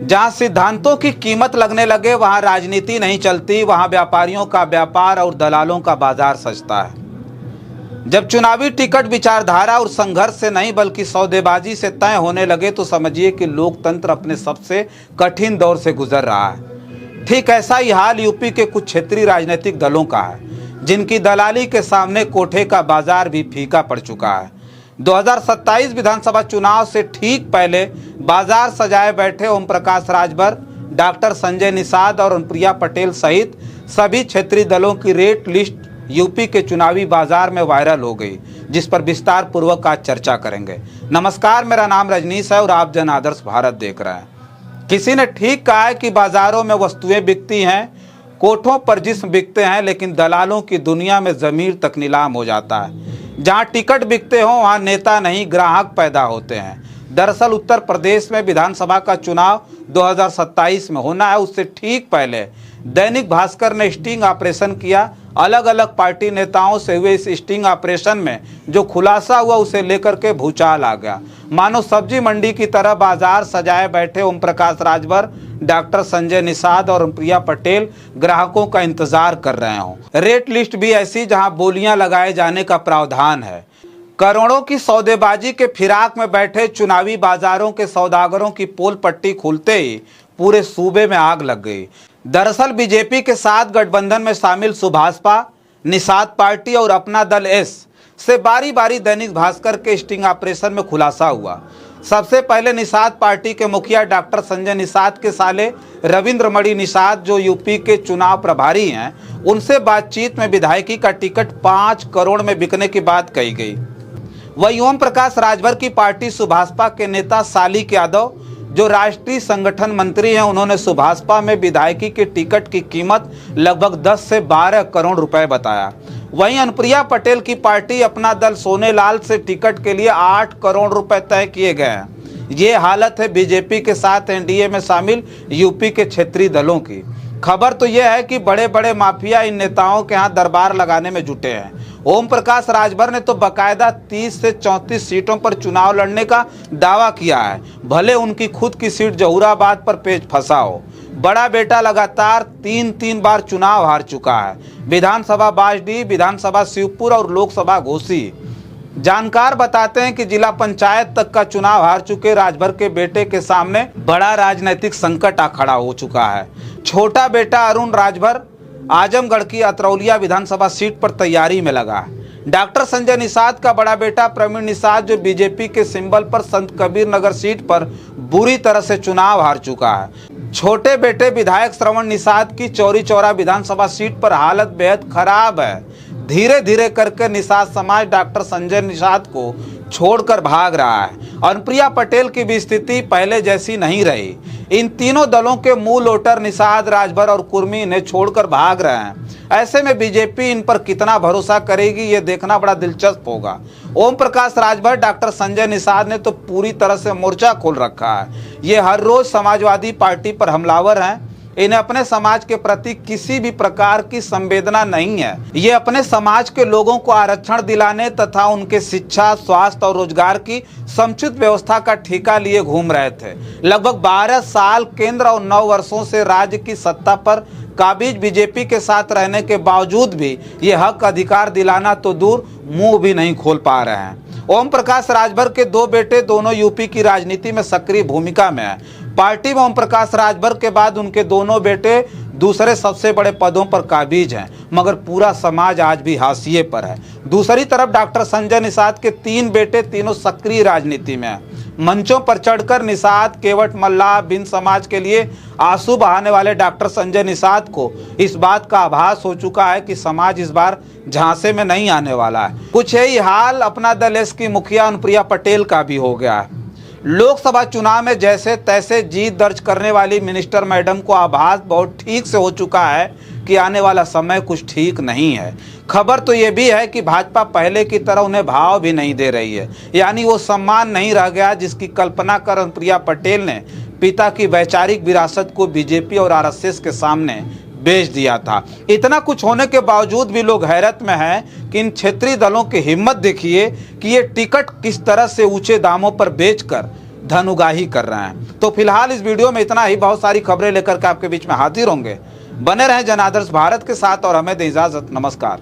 जहां सिद्धांतों की कीमत लगने लगे वहां राजनीति नहीं चलती, वहां व्यापारियों का व्यापार और दलालों का बाजार सजता है। जब चुनावी टिकट विचारधारा और संघर्ष से नहीं बल्कि सौदेबाजी से तय होने लगे तो समझिए कि लोकतंत्र अपने सबसे कठिन दौर से गुजर रहा है। ठीक ऐसा ही हाल यूपी के कुछ क्षेत्रीय राजनीतिक दलों का है, जिनकी दलाली के सामने कोठे का बाजार भी फीका पड़ चुका है। 2027 विधानसभा चुनाव से ठीक पहले बाजार सजाए बैठे ओम प्रकाश राजभर, डॉक्टर संजय निषाद और अनुप्रिया पटेल सहित सभी क्षेत्रीय दलों की रेट लिस्ट यूपी के चुनावी बाजार में वायरल हो गई, जिस पर विस्तार पूर्वक आज चर्चा करेंगे। नमस्कार, मेरा नाम रजनीश है और आप जन आदर्श भारत देख रहे हैं। किसी ने ठीक कहा है कि बाजारों में वस्तुएं बिकती हैं, कोठों पर जिस्म बिकते हैं, लेकिन दलालों की दुनिया में ज़मीर तक नीलाम हो जाता है। जहां टिकट बिकते हों वहां नेता नहीं ग्राहक पैदा होते हैं। दरअसल उत्तर प्रदेश में विधानसभा का चुनाव 2027 में होना है, उससे ठीक पहले दैनिक भास्कर ने स्टिंग ऑपरेशन किया। अलग अलग पार्टी नेताओं से हुए इस स्टिंग ऑपरेशन में जो खुलासा हुआ उसे लेकर के भूचाल आ गया। मानो सब्जी मंडी की तरह बाजार सजाए बैठे ओम प्रकाश राजभर, डॉक्टर संजय निषाद और अनुप्रिया पटेल ग्राहकों का इंतजार कर रहे हों। रेट लिस्ट भी ऐसी जहां बोलियां लगाए जाने का प्रावधान है। करोड़ों की सौदेबाजी के फिराक में बैठे चुनावी बाजारों के सौदागरों की पोल पट्टी खुलते ही पूरे सूबे में आग लग गई। दरअसल बीजेपी के साथ गठबंधन में शामिल सुभाषपा, निषाद पार्टी और अपना दल एस से बारी बारी दैनिक भास्कर के स्टिंग ऑपरेशन में खुलासा हुआ। सबसे पहले निषाद पार्टी के मुखिया डॉक्टर संजय निषाद के साले रविंद्र मणि निषाद, जो यूपी के चुनाव प्रभारी हैं, उनसे बातचीत में विधायकी का टिकट 5 करोड़ में बिकने की बात कही गई। वही ओम प्रकाश राजभर की पार्टी सुभाषपा के नेता सालिक यादव, जो राष्ट्रीय संगठन मंत्री हैं, उन्होंने सुभाषपा में विधायकी के टिकट की कीमत लगभग 10 से 12 करोड़ रुपए बताया। वहीं अनुप्रिया पटेल की पार्टी अपना दल सोनेलाल से टिकट के लिए 8 करोड़ रुपए तय किए गए हैं। ये हालत है बीजेपी के साथ एनडीए में शामिल यूपी के क्षेत्रीय दलों की। खबर तो यह है कि बड़े बड़े माफिया इन नेताओं के यहाँ दरबार लगाने में जुटे हैं। ओम प्रकाश राजभर ने तो बाकायदा 30 से 34 सीटों पर चुनाव लड़ने का दावा किया है, भले उनकी खुद की सीट जहूराबाद पर पेच फंसा हो। बड़ा बेटा लगातार 3 बार चुनाव हार चुका है। विधानसभा बाजडीह, विधानसभा शिवपुर और लोकसभा घोसी। जानकार बताते हैं कि जिला पंचायत तक का चुनाव हार चुके राजभर के बेटे के सामने बड़ा राजनीतिक संकट आ खड़ा हो चुका है। छोटा बेटा अरुण राजभर आजमगढ़ की अतरौलिया विधानसभा सीट पर तैयारी में लगा है। डॉक्टर संजय निषाद का बड़ा बेटा प्रवीण निषाद, जो बीजेपी के सिंबल पर संत कबीर नगर सीट पर बुरी तरह से चुनाव हार चुका है। छोटे बेटे विधायक श्रवण निषाद की चौरी चौरा विधानसभा सीट पर हालत बेहद खराब है। धीरे धीरे करके निषाद समाज डॉक्टर संजय निषाद को छोड़कर भाग रहा है। अनुप्रिया पटेल की भी स्थिति पहले जैसी नहीं रही। इन तीनों दलों के मूल वोटर निषाद, राजभर और कुर्मी इन्हें छोड़कर भाग रहे हैं। ऐसे में बीजेपी इन पर कितना भरोसा करेगी, ये देखना बड़ा दिलचस्प होगा। ओम प्रकाश राजभर, डॉक्टर संजय निषाद ने तो पूरी तरह से मोर्चा खोल रखा है। ये हर रोज समाजवादी पार्टी पर हमलावर हैं। इन्हें अपने समाज के प्रति किसी भी प्रकार की संवेदना नहीं है। ये अपने समाज के लोगों को आरक्षण दिलाने तथा उनके शिक्षा, स्वास्थ्य और रोजगार की समुचित व्यवस्था का ठेका लिए घूम रहे थे। लगभग 12 साल केंद्र और 9 वर्षों से राज्य की सत्ता पर काबिज बीजेपी के साथ रहने के बावजूद भी ये हक अधिकार दिलाना तो दूर, मुंह भी नहीं खोल पा रहे हैं। ओम प्रकाश राजभर के 2 बेटे दोनों यूपी की राजनीति में सक्रिय भूमिका में है। पार्टी में ओम प्रकाश राजभर के बाद उनके दोनों बेटे दूसरे सबसे बड़े पदों पर काबिज हैं, मगर पूरा समाज आज भी हाशिए पर है। दूसरी तरफ डॉक्टर संजय निषाद के 3 बेटे तीनों सक्रिय राजनीति में हैं। मंचों पर चढ़कर निषाद, केवट, मल्लाह, बिन समाज के लिए आंसू बहाने वाले डॉक्टर संजय निषाद को इस बात का आभास हो चुका है कि समाज इस बार झांसे में नहीं आने वाला है। कुछ यही हाल अपना दल एस की मुखिया अनुप्रिया पटेल का भी हो गया है। लोकसभा चुनाव में जैसे तैसे जीत दर्ज करने वाली मिनिस्टर मैडम को आभास बहुत ठीक से हो चुका है कि आने वाला समय कुछ ठीक नहीं है। खबर तो ये भी है कि भाजपा पहले की तरह उन्हें भाव भी नहीं दे रही है, यानी वो सम्मान नहीं रह गया जिसकी कल्पना कर अनुप्रिया पटेल ने पिता की वैचारिक विरासत को बीजेपी और आरएसएस के सामने बेच दिया था। इतना कुछ होने के बावजूद भी लोग हैरत में हैं कि इन क्षेत्रीय दलों की हिम्मत देखिए कि ये टिकट किस तरह से ऊंचे दामों पर बेचकर धन उगाही कर रहे हैं। तो फिलहाल इस वीडियो में इतना ही। बहुत सारी खबरें लेकर के आपके बीच में हाजिर होंगे। बने रहें जनादर्श भारत के साथ और हमें दें इजाजत। नमस्कार।